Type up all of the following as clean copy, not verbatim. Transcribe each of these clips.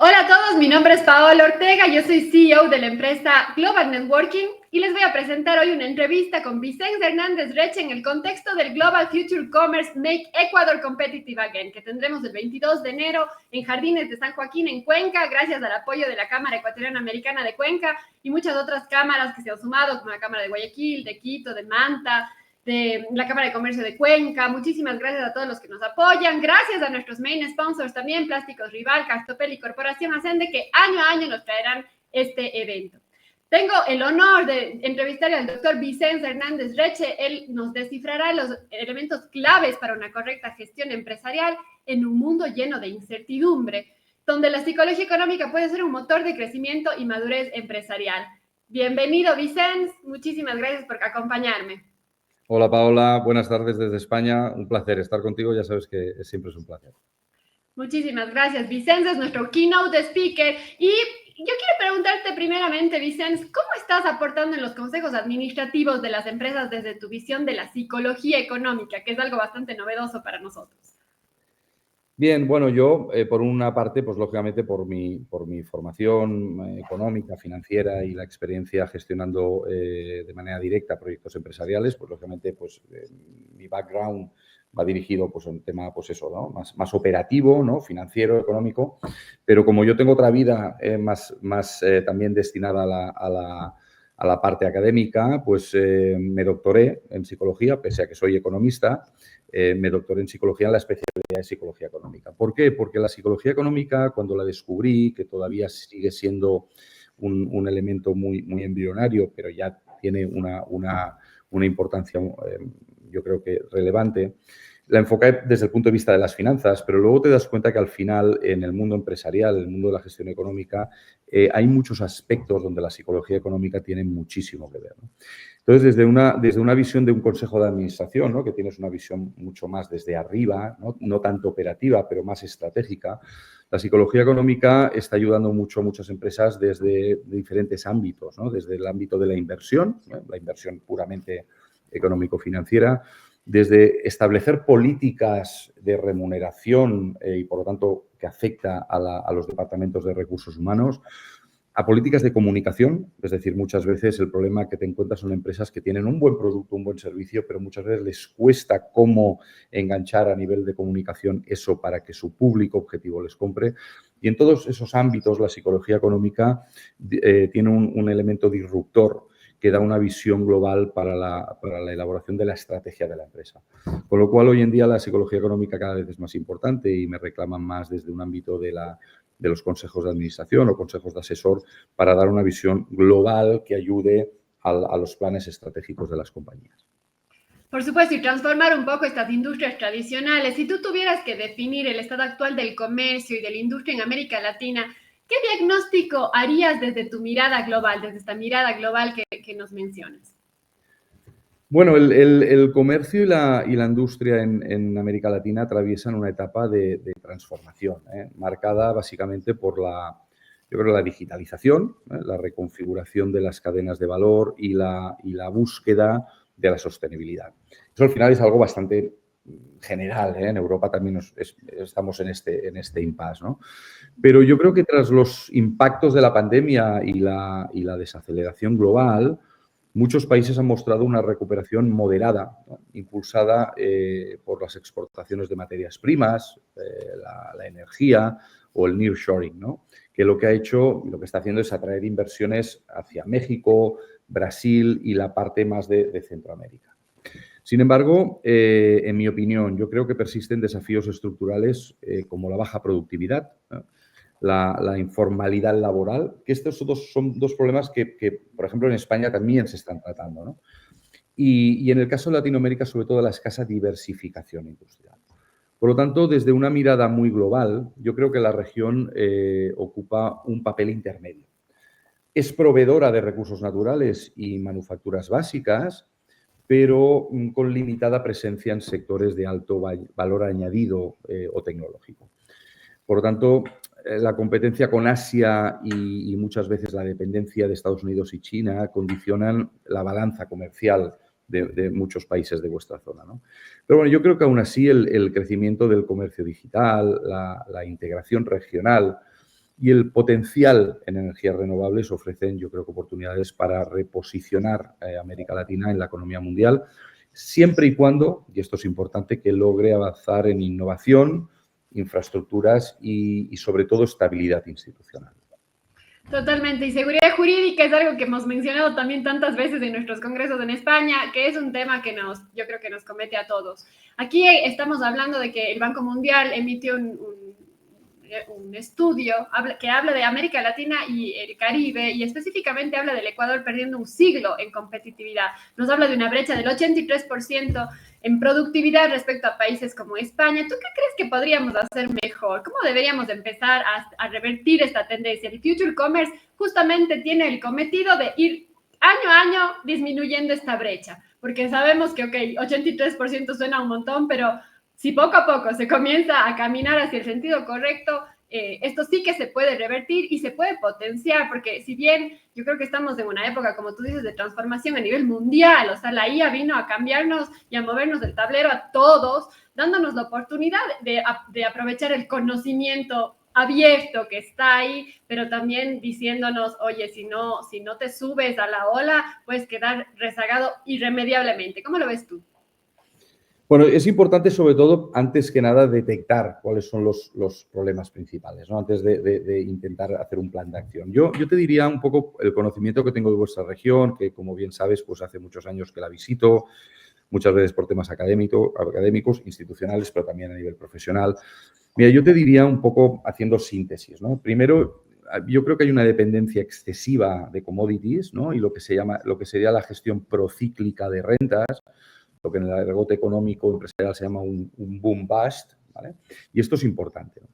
Hola a todos, mi nombre es Paola Ortega, yo soy CEO de la empresa Global Networking y les voy a presentar hoy una entrevista con Vicente Hernández Reche en el contexto del Global Future Commerce Make Ecuador Competitive Again, que tendremos el 22 de enero en Jardines de San Joaquín en Cuenca, gracias al apoyo de la Cámara Ecuatoriana Americana de Cuenca y muchas otras cámaras que se han sumado, como la Cámara de Guayaquil, de Quito, de Manta, de la Cámara de Comercio de Cuenca. Muchísimas gracias a todos los que nos apoyan. Gracias a nuestros main sponsors también, Plásticos Rival, Cartopel y Corporación Ascende, que año a año nos traerán este evento. Tengo el honor de entrevistar al doctor Vicente Hernández Reche. Él nos descifrará los elementos claves para una correcta gestión empresarial en un mundo lleno de incertidumbre, donde la psicología económica puede ser un motor de crecimiento y madurez empresarial. Bienvenido, Vicente. Muchísimas gracias por acompañarme. Hola Paola, buenas tardes desde España. Un placer estar contigo, ya sabes que siempre es un placer. Muchísimas gracias, Vicente, es nuestro keynote speaker. Y yo quiero preguntarte primeramente, Vicente, ¿cómo estás aportando en los consejos administrativos de las empresas desde tu visión de la psicología económica, que es algo bastante novedoso para nosotros? Bien, bueno, yo por una parte, pues lógicamente por mi formación económica, financiera y la experiencia gestionando de manera directa proyectos empresariales, pues lógicamente pues mi background va dirigido pues a un tema pues eso, ¿no? Más operativo, ¿no? Financiero, económico, pero como yo tengo otra vida más también destinada a la parte académica, pues me doctoré en psicología, pese a que soy economista, me doctoré en psicología en la especialidad de psicología económica. ¿Por qué? Porque la psicología económica, cuando la descubrí, que todavía sigue siendo un elemento muy embrionario, pero ya tiene una importancia, yo creo que relevante, la enfocé desde el punto de vista de las finanzas, pero luego te das cuenta que al final en el mundo empresarial, en el mundo de la gestión económica, hay muchos aspectos donde la psicología económica tiene muchísimo que ver, ¿no? Entonces, desde una visión de un consejo de administración, ¿no? Que tienes una visión mucho más desde arriba, no tanto operativa, pero más estratégica, la psicología económica está ayudando mucho a muchas empresas desde diferentes ámbitos, ¿no? Desde el ámbito de la inversión puramente económico-financiera, desde establecer políticas de remuneración y, por lo tanto, que afecta a los departamentos de recursos humanos, a políticas de comunicación, es decir, muchas veces el problema que te encuentras son empresas que tienen un buen producto, un buen servicio, pero muchas veces les cuesta cómo enganchar a nivel de comunicación eso para que su público objetivo les compre. Y en todos esos ámbitos la psicología económica tiene un elemento disruptor que da una visión global para la elaboración de la estrategia de la empresa. Con lo cual, hoy en día la psicología económica cada vez es más importante y me reclaman más desde un ámbito de los consejos de administración o consejos de asesor para dar una visión global que ayude a los planes estratégicos de las compañías. Por supuesto, y transformar un poco estas industrias tradicionales. Si tú tuvieras que definir el estado actual del comercio y de la industria en América Latina, ¿qué diagnóstico harías desde tu mirada global, desde esta mirada global que nos mencionas? Bueno, el comercio y la industria en América Latina atraviesan una etapa de transformación, marcada básicamente por yo creo, la digitalización, la reconfiguración de las cadenas de valor y la búsqueda de la sostenibilidad. Eso al final es algo bastante general, en Europa también estamos en este impasse, ¿no? Pero yo creo que tras los impactos de la pandemia y la desaceleración global, muchos países han mostrado una recuperación moderada, ¿no? Impulsada por las exportaciones de materias primas, la energía o el nearshoring, ¿no? Que lo que ha hecho, lo que está haciendo es atraer inversiones hacia México, Brasil y la parte más de Centroamérica. Sin embargo, en mi opinión, yo creo que persisten desafíos estructurales como la baja productividad, ¿no? La informalidad laboral, que estos son dos problemas que, por ejemplo, en España también se están tratando, ¿no? Y en el caso de Latinoamérica, sobre todo, la escasa diversificación industrial. Por lo tanto, desde una mirada muy global, yo creo que la región ocupa un papel intermedio. Es proveedora de recursos naturales y manufacturas básicas, pero con limitada presencia en sectores de alto valor añadido o tecnológico. Por lo tanto, la competencia con Asia y muchas veces la dependencia de Estados Unidos y China condicionan la balanza comercial de muchos países de vuestra zona, ¿no? Pero bueno, yo creo que aún así el crecimiento del comercio digital, la integración regional y el potencial en energías renovables ofrecen, yo creo que oportunidades para reposicionar América Latina en la economía mundial, siempre y cuando, y esto es importante, que logre avanzar en innovación, infraestructuras y sobre todo estabilidad institucional. Totalmente. Y seguridad jurídica es algo que hemos mencionado también tantas veces en nuestros congresos en España, que es un tema que yo creo que nos compete a todos. Aquí estamos hablando de que el Banco Mundial emitió un estudio que habla de América Latina y el Caribe, y específicamente habla del Ecuador perdiendo un siglo en competitividad. Nos habla de una brecha del 83% en productividad respecto a países como España. ¿Tú qué crees que podríamos hacer mejor? ¿Cómo deberíamos empezar a revertir esta tendencia? El Future Commerce justamente tiene el cometido de ir año a año disminuyendo esta brecha, porque sabemos que, ok, 83% suena un montón, pero si poco a poco se comienza a caminar hacia el sentido correcto, esto sí que se puede revertir y se puede potenciar, porque si bien yo creo que estamos en una época, como tú dices, de transformación a nivel mundial, o sea, la IA vino a cambiarnos y a movernos del tablero a todos, dándonos la oportunidad de aprovechar el conocimiento abierto que está ahí, pero también diciéndonos, oye, si no te subes a la ola, puedes quedar rezagado irremediablemente. ¿Cómo lo ves tú? Bueno, es importante sobre todo, antes que nada, detectar cuáles son los problemas principales, ¿no? Antes de intentar hacer un plan de acción. Yo te diría un poco el conocimiento que tengo de vuestra región, que como bien sabes, pues hace muchos años que la visito, muchas veces por temas académicos, institucionales, pero también a nivel profesional. Mira, yo te diría un poco haciendo síntesis, ¿no? Primero, yo creo que hay una dependencia excesiva de commodities, ¿no? Y lo que sería la gestión procíclica de rentas, lo que en el argot económico empresarial se llama un boom bust, ¿vale? Y esto es importante, ¿no?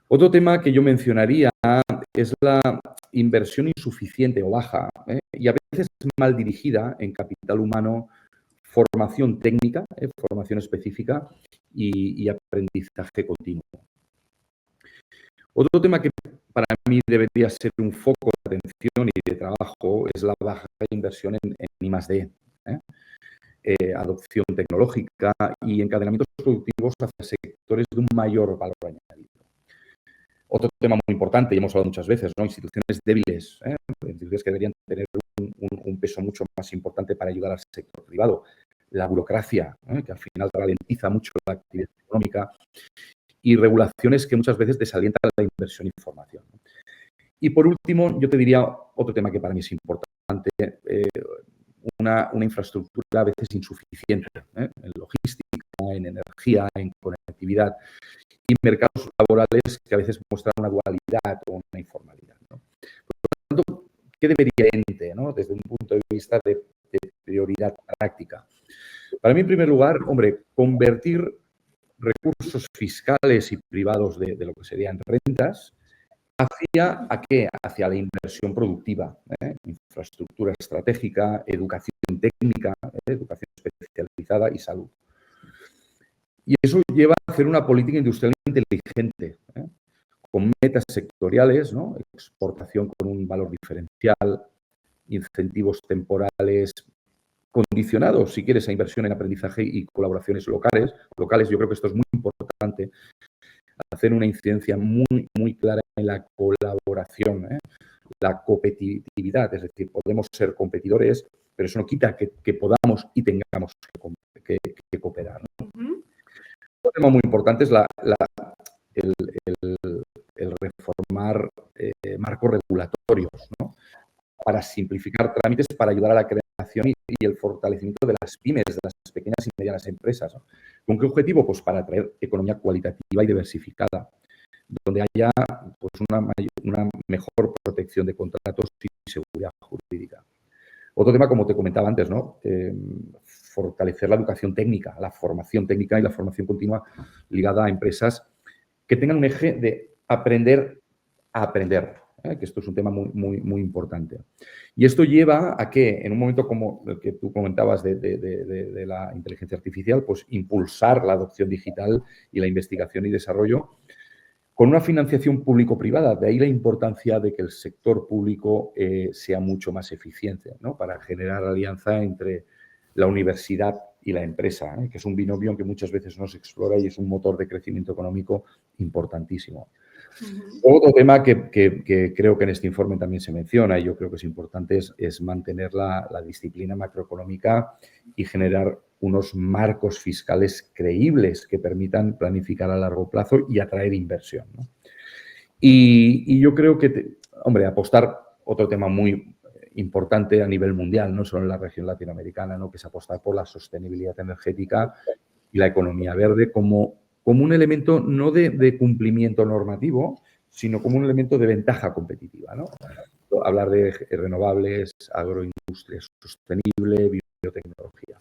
Otro tema que yo mencionaría es la inversión insuficiente o baja, y a veces mal dirigida en capital humano, formación técnica, formación específica y aprendizaje continuo. Otro tema que para mí debería ser un foco de atención y de trabajo es la baja inversión en I+D. Adopción tecnológica y encadenamientos productivos hacia sectores de un mayor valor añadido. Otro tema muy importante, y hemos hablado muchas veces, ¿no? Instituciones débiles, instituciones que deberían tener un peso mucho más importante para ayudar al sector privado. La burocracia, que al final ralentiza mucho la actividad económica, y regulaciones que muchas veces desalientan la inversión y formación. Y por último, yo te diría otro tema que para mí es importante, una infraestructura a veces insuficiente, en logística, en energía, en conectividad, y mercados laborales que a veces muestran una dualidad o una informalidad, ¿no? Por lo tanto, ¿qué debería ente, ¿no? Desde un punto de vista de prioridad práctica? Para mí, en primer lugar, hombre, convertir recursos fiscales y privados de lo que serían rentas ¿a qué? Hacia la inversión productiva, infraestructura estratégica, educación técnica, educación especializada y salud. Y eso lleva a hacer una política industrial inteligente, con metas sectoriales, ¿no? Exportación con un valor diferencial, incentivos temporales condicionados, si quieres, a inversión en aprendizaje y colaboraciones locales. Yo creo que esto es muy importante, hacer una incidencia muy, muy clara en la colaboración, la competitividad, es decir, podemos ser competidores, pero eso no quita que podamos y tengamos que cooperar, ¿no? Un tema muy importante es el reformar marcos regulatorios, ¿no? Para simplificar trámites, para ayudar a la creación y el fortalecimiento de las pymes, de las pequeñas y medianas empresas, ¿no? ¿Con qué objetivo? Pues para atraer economía cualitativa y diversificada, donde haya pues, una mejor protección de contratos y seguridad jurídica. Otro tema, como te comentaba antes, ¿no? Fortalecer la educación técnica, la formación técnica y la formación continua ligada a empresas que tengan un eje de aprender a aprender, que esto es un tema muy, muy, muy importante. Y esto lleva a que, en un momento como el que tú comentabas de la inteligencia artificial, pues impulsar la adopción digital y la investigación y desarrollo con una financiación público-privada. De ahí la importancia de que el sector público sea mucho más eficiente, ¿no? Para generar alianza entre la universidad y la empresa, que es un binomio que muchas veces no se explora y es un motor de crecimiento económico importantísimo. Otro tema que creo que en este informe también se menciona, y yo creo que es importante, es mantener la disciplina macroeconómica y generar unos marcos fiscales creíbles que permitan planificar a largo plazo y atraer inversión, ¿no? Y yo creo que, hombre, apostar, otro tema muy importante a nivel mundial, no solo en la región latinoamericana, ¿no?, que es apostar por la sostenibilidad energética y la economía verde como un elemento no de cumplimiento normativo, sino como un elemento de ventaja competitiva, ¿no? Hablar de renovables, agroindustria sostenible, biotecnología.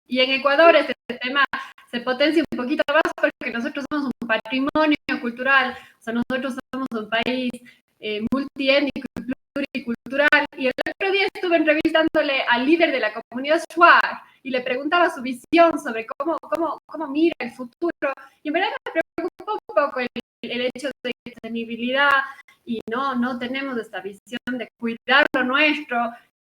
Y en Ecuador este tema se potencia un poquito más porque nosotros somos un patrimonio cultural, o sea, nosotros somos un país multiétnico y pluricultural. Y el otro día estuve entrevistándole al líder de la comunidad Shuar y le preguntaba su visión sobre cómo mira el futuro. Y en verdad me preocupó un poco el hecho de sostenibilidad y no tenemos esta visión de cuidar lo nuestro.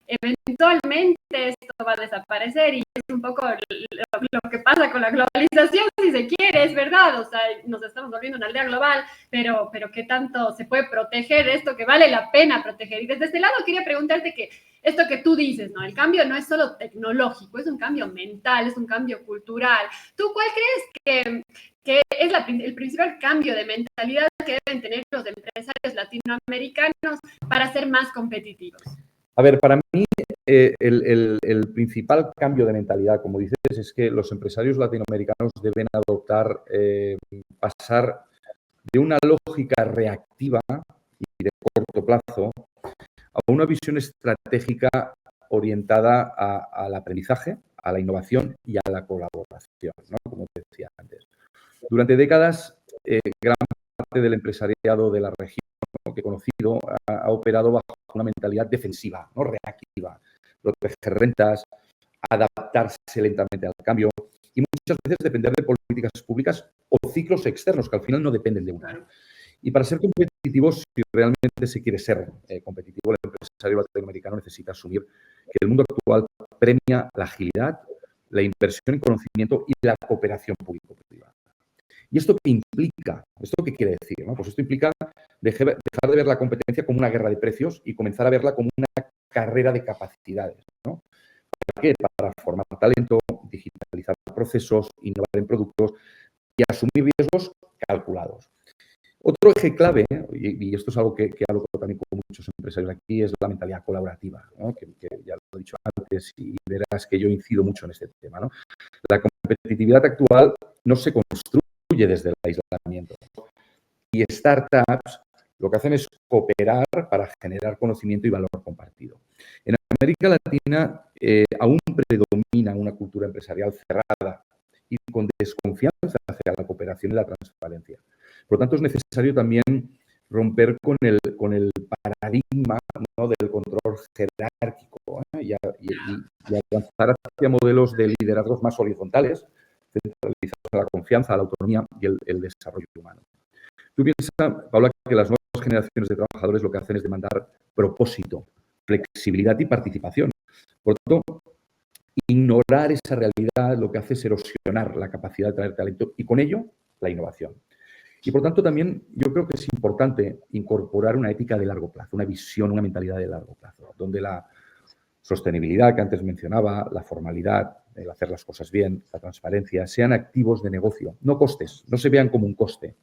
Eventualmente esto va a desaparecer y es un poco lo que pasa con la globalización, si se quiere, es verdad, o sea, nos estamos volviendo una aldea global, pero ¿qué tanto se puede proteger esto que vale la pena proteger? Y desde este lado quería preguntarte que esto que tú dices, ¿no? El cambio no es solo tecnológico, es un cambio mental, es un cambio cultural. ¿Tú cuál crees que es el principal cambio de mentalidad que deben tener los empresarios latinoamericanos para ser más competitivos? A ver, para mí el principal cambio de mentalidad, como dices, es que los empresarios latinoamericanos deben adoptar, pasar de una lógica reactiva y de corto plazo a una visión estratégica orientada al aprendizaje, a la innovación y a la colaboración, ¿no?, como te decía antes. Durante décadas, gran parte del empresariado de la región que he conocido ha operado bajo una mentalidad defensiva, no reactiva, proteger rentas, adaptarse lentamente al cambio y muchas veces depender de políticas públicas o ciclos externos que al final no dependen de uno. Y para ser competitivos, si realmente se quiere ser competitivo, el empresario latinoamericano necesita asumir que el mundo actual premia la agilidad, la inversión en conocimiento y la cooperación público-privada. ¿Y esto qué implica? ¿Esto qué quiere decir, no? Pues esto implica dejar de ver la competencia como una guerra de precios y comenzar a verla como una carrera de capacidades, ¿no? ¿Para qué? Para formar talento, digitalizar procesos, innovar en productos y asumir riesgos calculados. Otro eje clave, y esto es algo que hablo también con muchos empresarios aquí, es la mentalidad colaborativa, ¿no?, que ya lo he dicho antes y verás que yo incido mucho en este tema, ¿no? La competitividad actual no se construye desde el aislamiento. Y startups lo que hacen es cooperar para generar conocimiento y valor compartido. En América Latina aún predomina una cultura empresarial cerrada y con desconfianza hacia la cooperación y la transparencia. Por lo tanto, es necesario también romper con el paradigma, ¿no?, del control jerárquico, y avanzar hacia modelos de liderazgos más horizontales, centralizados en la confianza, la autonomía y el desarrollo humano. Tú piensas, Paula, que las nuevas generaciones de trabajadores lo que hacen es demandar propósito, flexibilidad y participación. Por lo tanto, ignorar esa realidad lo que hace es erosionar la capacidad de traer talento y con ello la innovación. Y por tanto también yo creo que es importante incorporar una ética de largo plazo, una visión, una mentalidad de largo plazo, donde la sostenibilidad que antes mencionaba, la formalidad, el hacer las cosas bien, la transparencia, sean activos de negocio, no costes, no se vean como un coste.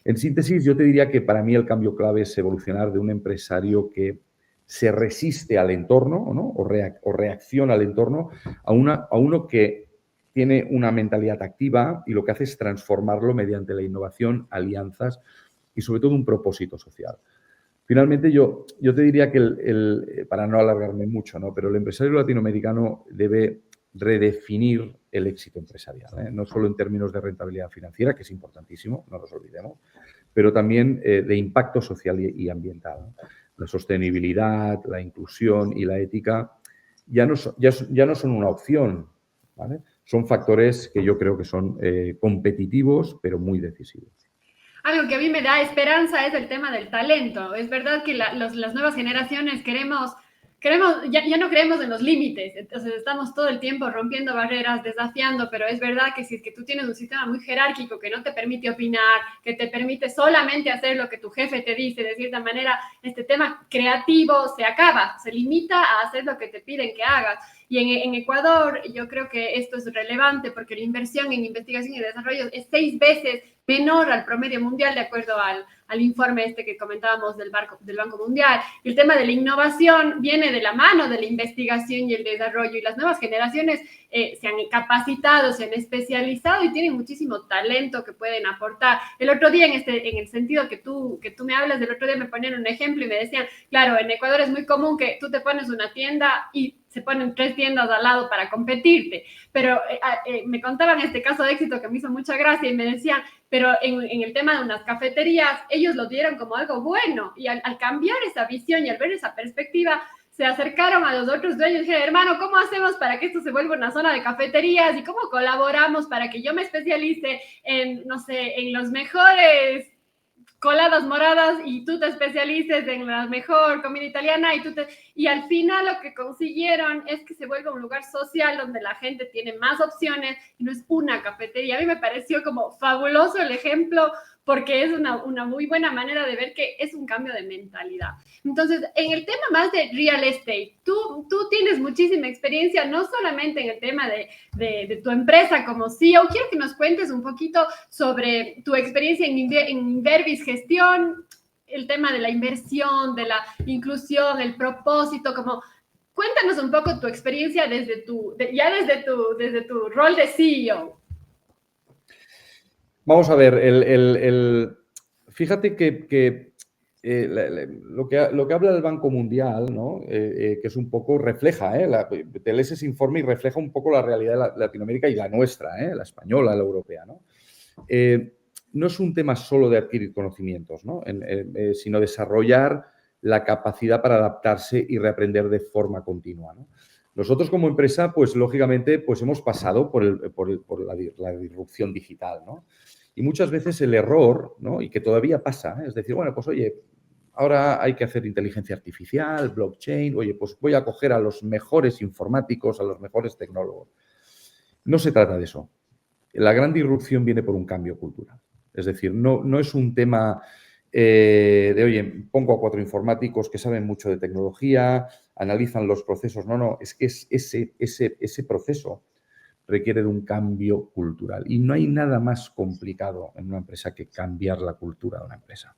En síntesis, yo te diría que para mí el cambio clave es evolucionar de un empresario que se resiste al entorno, ¿no?, o reacciona al entorno a uno que tiene una mentalidad activa y lo que hace es transformarlo mediante la innovación, alianzas y sobre todo un propósito social. Finalmente, yo te diría que, para no alargarme mucho, ¿no?, pero el empresario latinoamericano debe redefinir el éxito empresarial, no solo en términos de rentabilidad financiera, que es importantísimo, no nos olvidemos, pero también de impacto social y ambiental. La sostenibilidad, la inclusión y la ética ya no son una opción, ¿vale? Son factores que yo creo que son competitivos, pero muy decisivos. Algo que a mí me da esperanza es el tema del talento. Es verdad que las nuevas generaciones queremos ya no creemos en los límites, entonces estamos todo el tiempo rompiendo barreras, desafiando, pero es verdad que si es que tú tienes un sistema muy jerárquico que no te permite opinar, que te permite solamente hacer lo que tu jefe te dice, de cierta manera, este tema creativo se acaba, se limita a hacer lo que te piden que hagas. Y en Ecuador yo creo que esto es relevante porque la inversión en investigación y desarrollo es 6 veces menor al promedio mundial de acuerdo al informe este que comentábamos del Banco Mundial. Y el tema de la innovación viene de la mano de la investigación y el desarrollo y las nuevas generaciones se han capacitado, se han especializado y tienen muchísimo talento que pueden aportar. El otro día, en el sentido que tú me hablas, del otro día me ponían un ejemplo y me decían, claro, en Ecuador es muy común que tú te pones una tienda y se ponen 3 tiendas al lado para competirte, pero me contaban este caso de éxito que me hizo mucha gracia y me decían, pero en el tema de unas cafeterías, ellos lo dieron como algo bueno y al cambiar esa visión y al ver esa perspectiva, se acercaron a los otros dueños y dijeron, hermano, ¿cómo hacemos para que esto se vuelva una zona de cafeterías? ¿Y cómo colaboramos para que yo me especialice en, no sé, en los mejores coladas moradas y tú te especialices en la mejor comida italiana y al final lo que consiguieron es que se vuelva un lugar social donde la gente tiene más opciones y no es una cafetería. A mí me pareció como fabuloso el ejemplo porque es una muy buena manera de ver que es un cambio de mentalidad. Entonces, en el tema más de real estate, tú tienes muchísima experiencia, no solamente en el tema de tu empresa como CEO. Quiero que nos cuentes un poquito sobre tu experiencia en Inverbis Gestión, el tema de la inversión, de la inclusión, el propósito, como cuéntanos un poco tu experiencia desde tu rol de CEO. Vamos a ver, fíjate que lo que habla el Banco Mundial, ¿no? Que es un poco, refleja, te lees ese informe y refleja un poco la realidad de Latinoamérica y la nuestra, la española, la europea, ¿no? No es un tema solo de adquirir conocimientos, ¿no? Sino desarrollar la capacidad para adaptarse y reaprender de forma continua, ¿no? Nosotros como empresa, pues lógicamente, pues hemos pasado por la disrupción digital, ¿no? Y muchas veces el error, ¿no? Y que todavía pasa, es decir, bueno, pues oye, ahora hay que hacer inteligencia artificial, blockchain, oye, pues voy a coger a los mejores informáticos, a los mejores tecnólogos. No se trata de eso. La gran disrupción viene por un cambio cultural. Es decir, no es un tema de, oye, pongo a 4 informáticos que saben mucho de tecnología, analizan los procesos. No, es que ese proceso requiere de un cambio cultural. Y no hay nada más complicado en una empresa que cambiar la cultura de una empresa.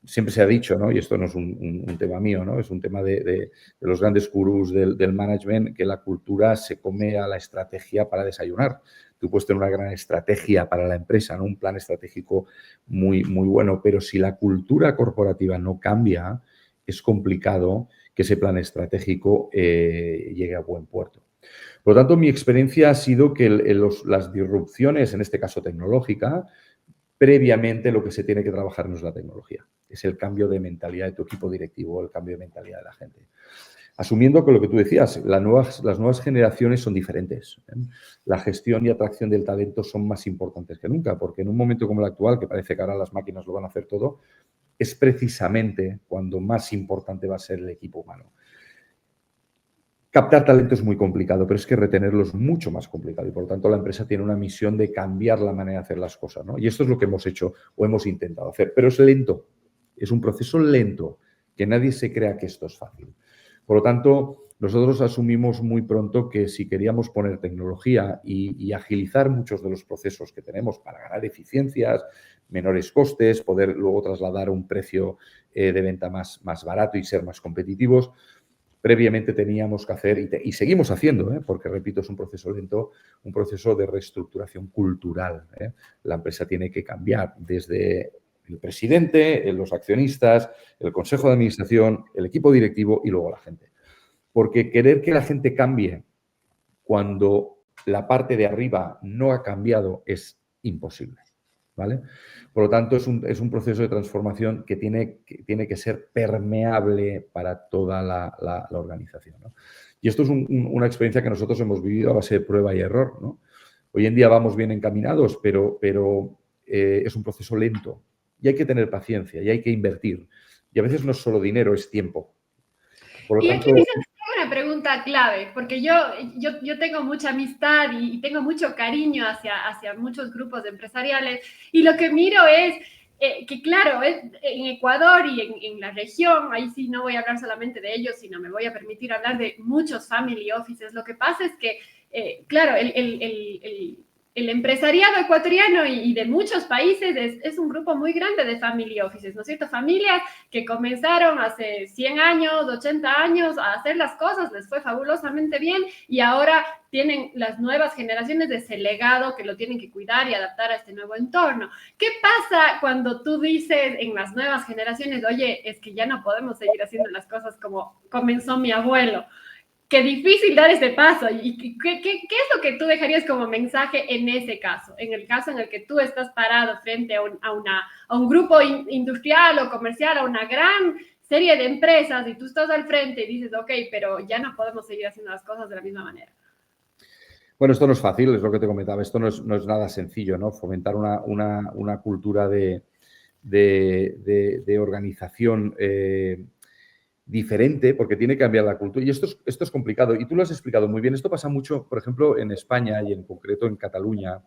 Siempre se ha dicho, ¿no? Y esto no es un tema mío, ¿no? Es un tema de los grandes gurús del management, que la cultura se come a la estrategia para desayunar. Tú puedes tener una gran estrategia para la empresa, ¿no? Un plan estratégico muy, muy bueno, pero si la cultura corporativa no cambia, es complicado que ese plan estratégico llegue a buen puerto. Por lo tanto, mi experiencia ha sido que las disrupciones, en este caso tecnológica, previamente lo que se tiene que trabajar no es la tecnología, es el cambio de mentalidad de tu equipo directivo, el cambio de mentalidad de la gente. Asumiendo que lo que tú decías, las nuevas generaciones son diferentes. La gestión y atracción del talento son más importantes que nunca, porque en un momento como el actual, que parece que ahora las máquinas lo van a hacer todo, es precisamente cuando más importante va a ser el equipo humano. Captar talento es muy complicado, pero es que retenerlo es mucho más complicado y, por lo tanto, la empresa tiene una misión de cambiar la manera de hacer las cosas, ¿no? Y esto es lo que hemos hecho o hemos intentado hacer, pero es lento, es un proceso lento, que nadie se crea que esto es fácil. Por lo tanto, nosotros asumimos muy pronto que si queríamos poner tecnología y agilizar muchos de los procesos que tenemos para ganar eficiencias, menores costes, poder luego trasladar un precio de venta más barato y ser más competitivos, previamente teníamos que hacer, y seguimos haciendo, porque, repito, es un proceso lento, un proceso de reestructuración cultural. La empresa tiene que cambiar desde el presidente, los accionistas, el consejo de administración, el equipo directivo y luego la gente. Porque querer que la gente cambie cuando la parte de arriba no ha cambiado es imposible, ¿vale? Por lo tanto, es un proceso de transformación que tiene que ser permeable para toda la organización, ¿no? Y esto es una experiencia que nosotros hemos vivido a base de prueba y error, ¿no? Hoy en día vamos bien encaminados, pero es un proceso lento y hay que tener paciencia y hay que invertir. Y a veces no es solo dinero, es tiempo. Por lo Y tanto, aquí dices una pregunta clave, porque yo tengo mucha amistad y tengo mucho cariño hacia muchos grupos empresariales, y lo que miro es que, claro, en Ecuador y en la región, ahí sí no voy a hablar solamente de ellos, sino me voy a permitir hablar de muchos family offices. Lo que pasa es que, claro, el empresariado ecuatoriano y de muchos países es un grupo muy grande de family offices, ¿no es cierto? Familias que comenzaron hace 100 años, 80 años a hacer las cosas, les fue fabulosamente bien y ahora tienen las nuevas generaciones de ese legado que lo tienen que cuidar y adaptar a este nuevo entorno. ¿Qué pasa cuando tú dices en las nuevas generaciones, oye, es que ya no podemos seguir haciendo las cosas como comenzó mi abuelo? Qué difícil dar ese paso. ¿Y qué es lo que tú dejarías como mensaje en ese caso? En el caso en el que tú estás parado frente a un grupo industrial o comercial, a una gran serie de empresas y tú estás al frente y dices, ok, pero ya no podemos seguir haciendo las cosas de la misma manera. bueno, esto no es fácil, es lo que te comentaba, esto no es nada sencillo, ¿no? Fomentar una cultura de organización diferente, porque tiene que cambiar la cultura. Y esto es complicado. Y tú lo has explicado muy bien. Esto pasa mucho, por ejemplo, en España y en concreto en Cataluña.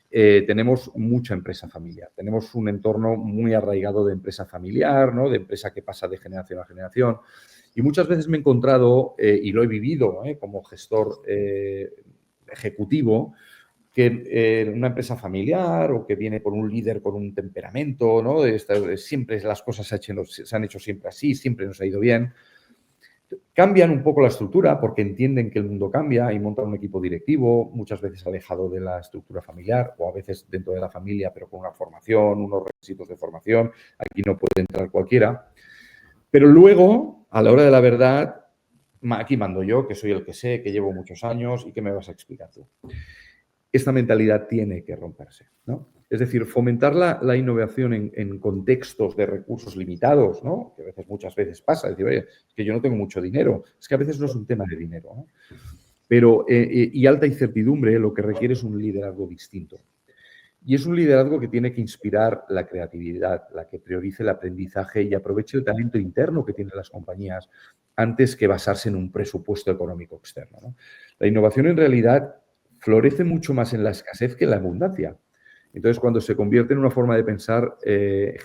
Tenemos mucha empresa familiar. Tenemos un entorno muy arraigado de empresa familiar, ¿no? De empresa que pasa de generación a generación. Y muchas veces me he encontrado, y lo he vivido como gestor ejecutivo, que una empresa familiar o que viene por un líder con un temperamento, ¿no? Siempre las cosas se han hecho siempre así, siempre nos ha ido bien. Cambian un poco la estructura porque entienden que el mundo cambia y montan un equipo directivo, muchas veces alejado de la estructura familiar o a veces dentro de la familia, pero con una formación, unos requisitos de formación. Aquí no puede entrar cualquiera. Pero luego, a la hora de la verdad, aquí mando yo, que soy el que sé, que llevo muchos años y que me vas a explicar tú. Esta mentalidad tiene que romperse, ¿no? Es decir, fomentar la innovación en contextos de recursos limitados, ¿no? Que muchas veces pasa, decir, oye, es que yo no tengo mucho dinero, es que a veces no es un tema de dinero, ¿no? Pero, y alta incertidumbre, lo que requiere es un liderazgo distinto. Y es un liderazgo que tiene que inspirar la creatividad, la que priorice el aprendizaje y aproveche el talento interno que tienen las compañías antes que basarse en un presupuesto económico externo, ¿no? La innovación en realidad florece mucho más en la escasez que en la abundancia. Entonces, cuando se convierte en una forma de pensar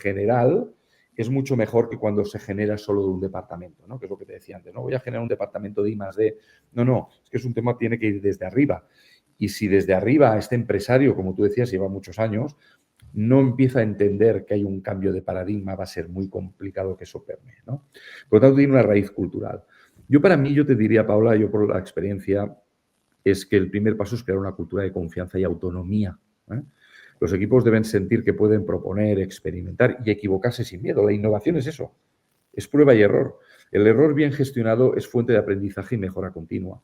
general, es mucho mejor que cuando se genera solo de un departamento, ¿no? Que es lo que te decía antes, no voy a generar un departamento de I+D. No, es que es un tema que tiene que ir desde arriba. Y si desde arriba este empresario, como tú decías, lleva muchos años, no empieza a entender que hay un cambio de paradigma, va a ser muy complicado que eso permee, ¿no? Por lo tanto, tiene una raíz cultural. Yo te diría, Paula, yo por la experiencia, es que el primer paso es crear una cultura de confianza y autonomía, ¿eh? Los equipos deben sentir que pueden proponer, experimentar y equivocarse sin miedo. La innovación es eso, es prueba y error. El error bien gestionado es fuente de aprendizaje y mejora continua.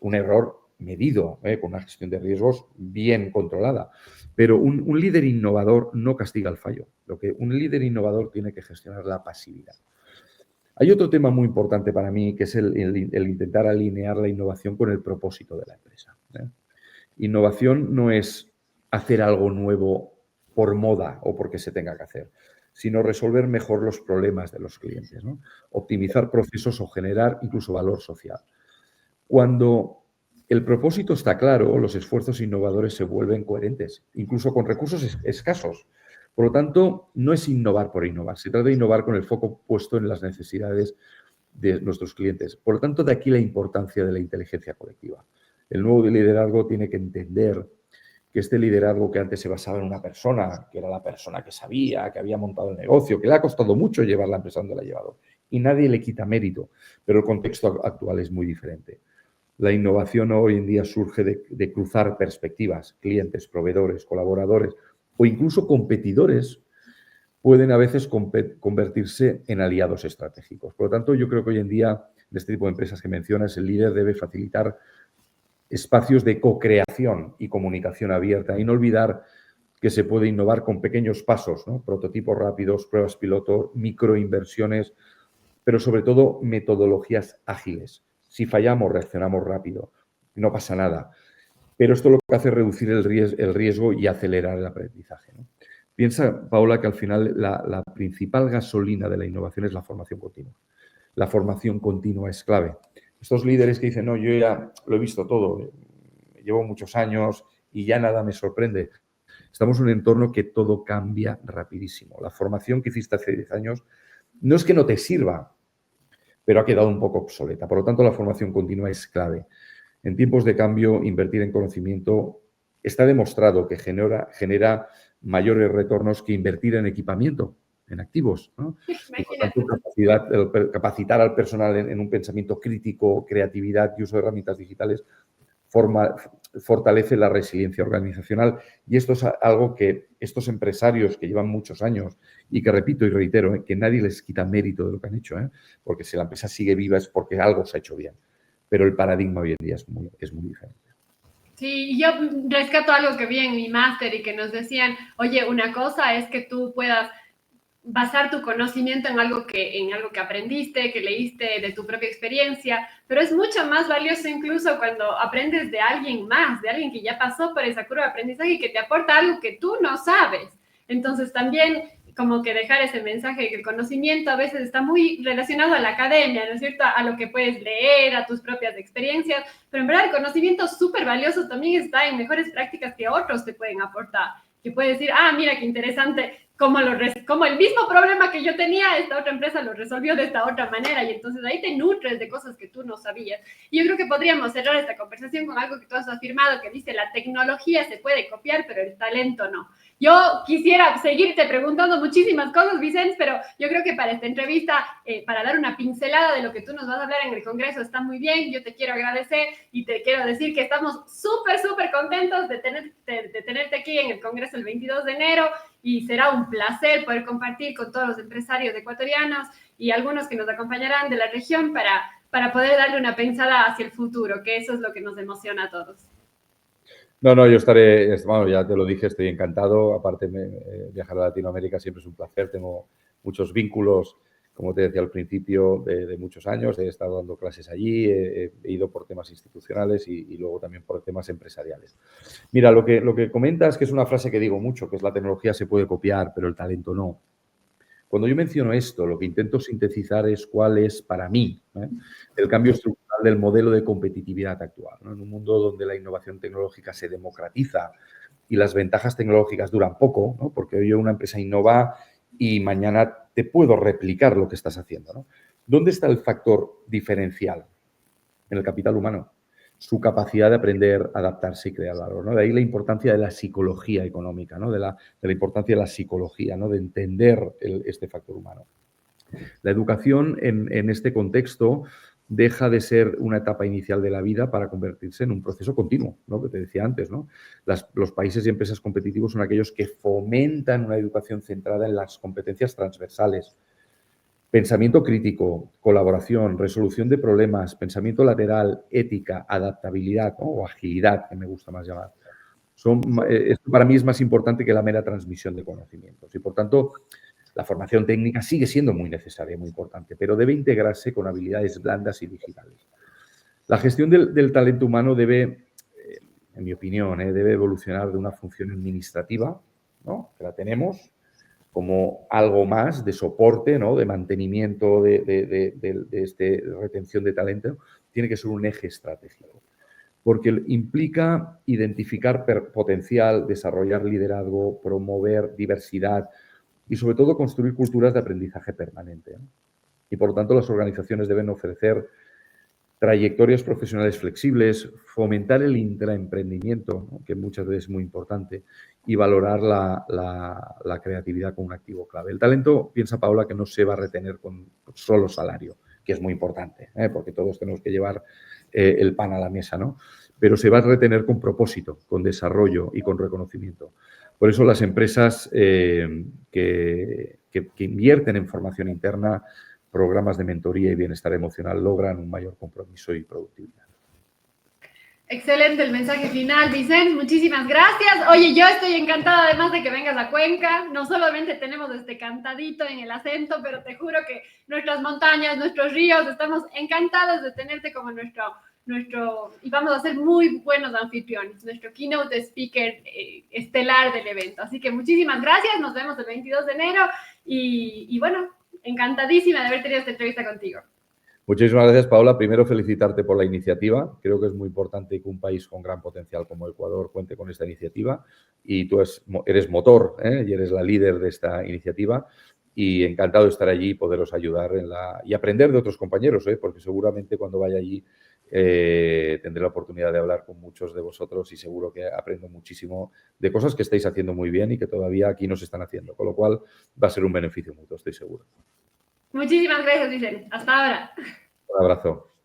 Un error medido, con una gestión de riesgos bien controlada. Pero un líder innovador no castiga el fallo. Un líder innovador tiene que gestionar la pasividad. Hay otro tema muy importante para mí, que es el intentar alinear la innovación con el propósito de la empresa, ¿eh? Innovación no es hacer algo nuevo por moda o porque se tenga que hacer, sino resolver mejor los problemas de los clientes, ¿no? Optimizar procesos o generar incluso valor social. Cuando el propósito está claro, los esfuerzos innovadores se vuelven coherentes, incluso con recursos escasos. Por lo tanto, no es innovar por innovar, se trata de innovar con el foco puesto en las necesidades de nuestros clientes. Por lo tanto, de aquí la importancia de la inteligencia colectiva. El nuevo liderazgo tiene que entender que este liderazgo que antes se basaba en una persona, que era la persona que sabía, que había montado el negocio, que le ha costado mucho llevar la empresa donde la ha llevado, y nadie le quita mérito, pero el contexto actual es muy diferente. La innovación hoy en día surge de cruzar perspectivas, clientes, proveedores, colaboradores o incluso competidores pueden a veces convertirse en aliados estratégicos. Por lo tanto, yo creo que hoy en día, en este tipo de empresas que mencionas, el líder debe facilitar espacios de co-creación y comunicación abierta y no olvidar que se puede innovar con pequeños pasos, ¿no? Prototipos rápidos, pruebas piloto, microinversiones, pero sobre todo metodologías ágiles. Si fallamos, reaccionamos rápido, no pasa nada. Pero esto lo que hace es reducir el riesgo y acelerar el aprendizaje, ¿no? Piensa, Paola, que al final la principal gasolina de la innovación es la formación continua. La formación continua es clave. Estos líderes que dicen, no, yo ya lo he visto todo, llevo muchos años y ya nada me sorprende. Estamos en un entorno que todo cambia rapidísimo. La formación que hiciste hace 10 años no es que no te sirva, pero ha quedado un poco obsoleta. Por lo tanto, la formación continua es clave. En tiempos de cambio, invertir en conocimiento está demostrado que genera mayores retornos que invertir en equipamiento, en activos, ¿no? Y por tanto, Imagínate. capacitar al personal en un pensamiento crítico, creatividad y uso de herramientas digitales fortalece la resiliencia organizacional. Y esto es algo que estos empresarios que llevan muchos años y que repito y reitero, que nadie les quita mérito de lo que han hecho, porque si la empresa sigue viva es porque algo se ha hecho bien. Pero el paradigma hoy en día es muy diferente. Sí, yo rescato algo que vi en mi máster y que nos decían, oye, una cosa es que tú puedas basar tu conocimiento en algo que aprendiste, que leíste de tu propia experiencia, pero es mucho más valioso incluso cuando aprendes de alguien más, de alguien que ya pasó por esa curva de aprendizaje y que te aporta algo que tú no sabes. Entonces también como que dejar ese mensaje de que el conocimiento a veces está muy relacionado a la academia, ¿no es cierto? A lo que puedes leer, a tus propias experiencias, pero en verdad el conocimiento súper valioso también está en mejores prácticas que otros te pueden aportar, que puedes decir, ah, mira qué interesante, como el mismo problema que yo tenía, esta otra empresa lo resolvió de esta otra manera y entonces ahí te nutres de cosas que tú no sabías. Y yo creo que podríamos cerrar esta conversación con algo que tú has afirmado, que dice, la tecnología se puede copiar, pero el talento no. Yo quisiera seguirte preguntando muchísimas cosas, Vicente, pero yo creo que para esta entrevista, para dar una pincelada de lo que tú nos vas a hablar en el Congreso, está muy bien. Yo te quiero agradecer y te quiero decir que estamos súper contentos de tenerte aquí en el Congreso el 22 de enero y será un placer poder compartir con todos los empresarios ecuatorianos y algunos que nos acompañarán de la región para poder darle una pensada hacia el futuro, que eso es lo que nos emociona a todos. No, yo estaré, bueno, ya te lo dije, estoy encantado. Aparte, viajar a Latinoamérica siempre es un placer. Tengo muchos vínculos, como te decía al principio, de muchos años. He estado dando clases allí, he ido por temas institucionales y luego también por temas empresariales. Mira, lo que comentas, que es una frase que digo mucho, que es la tecnología se puede copiar, pero el talento no. Cuando yo menciono esto, lo que intento sintetizar es cuál es, para mí, el cambio estructural del modelo de competitividad actual, ¿no? En un mundo donde la innovación tecnológica se democratiza y las ventajas tecnológicas duran poco, ¿no? Porque hoy una empresa innova y mañana te puedo replicar lo que estás haciendo, ¿no? ¿Dónde está el factor diferencial? En el capital humano. Su capacidad de aprender, adaptarse y crear valor, ¿no? De ahí la importancia de la psicología económica, ¿no? De la importancia de la psicología, ¿no? De entender este factor humano. La educación en este contexto deja de ser una etapa inicial de la vida para convertirse en un proceso continuo, ¿no? Que te decía antes, ¿no? Los países y empresas competitivos son aquellos que fomentan una educación centrada en las competencias transversales. Pensamiento crítico, colaboración, resolución de problemas, pensamiento lateral, ética, adaptabilidad, ¿no? O agilidad, que me gusta más llamar. Esto para mí es más importante que la mera transmisión de conocimientos y, por tanto, la formación técnica sigue siendo muy necesaria, muy importante, pero debe integrarse con habilidades blandas y digitales. La gestión del talento humano debe, en mi opinión, debe evolucionar de una función administrativa, ¿no? Que la tenemos, como algo más de soporte, ¿no? De mantenimiento de retención de talento, tiene que ser un eje estratégico. Porque implica identificar potencial, desarrollar liderazgo, promover diversidad y, sobre todo, construir culturas de aprendizaje permanente, ¿no? Y, por lo tanto, las organizaciones deben ofrecer trayectorias profesionales flexibles, fomentar el intraemprendimiento, ¿no? Que muchas veces es muy importante, y valorar la creatividad como un activo clave. El talento, piensa Paola, que no se va a retener con solo salario, que es muy importante, porque todos tenemos que llevar el pan a la mesa, ¿no? Pero se va a retener con propósito, con desarrollo y con reconocimiento. Por eso las empresas que invierten en formación interna, programas de mentoría y bienestar emocional logran un mayor compromiso y productividad. Excelente el mensaje final, Vicente, muchísimas gracias. Oye, yo estoy encantada además de que vengas a Cuenca. No solamente tenemos este cantadito en el acento, pero te juro que nuestras montañas, nuestros ríos, estamos encantados de tenerte como nuestro y vamos a ser muy buenos anfitriones, nuestro keynote speaker estelar del evento. Así que muchísimas gracias, nos vemos el 22 de enero y bueno, encantadísima de haber tenido esta entrevista contigo. Muchísimas gracias, Paola. Primero, felicitarte por la iniciativa. Creo que es muy importante que un país con gran potencial como Ecuador cuente con esta iniciativa y tú eres motor y eres la líder de esta iniciativa y encantado de estar allí y poderos ayudar y aprender de otros compañeros, porque seguramente cuando vaya allí tendré la oportunidad de hablar con muchos de vosotros y seguro que aprendo muchísimo de cosas que estáis haciendo muy bien y que todavía aquí no se están haciendo, con lo cual va a ser un beneficio mutuo, estoy seguro. Muchísimas gracias, Vicente. Hasta ahora. Un abrazo.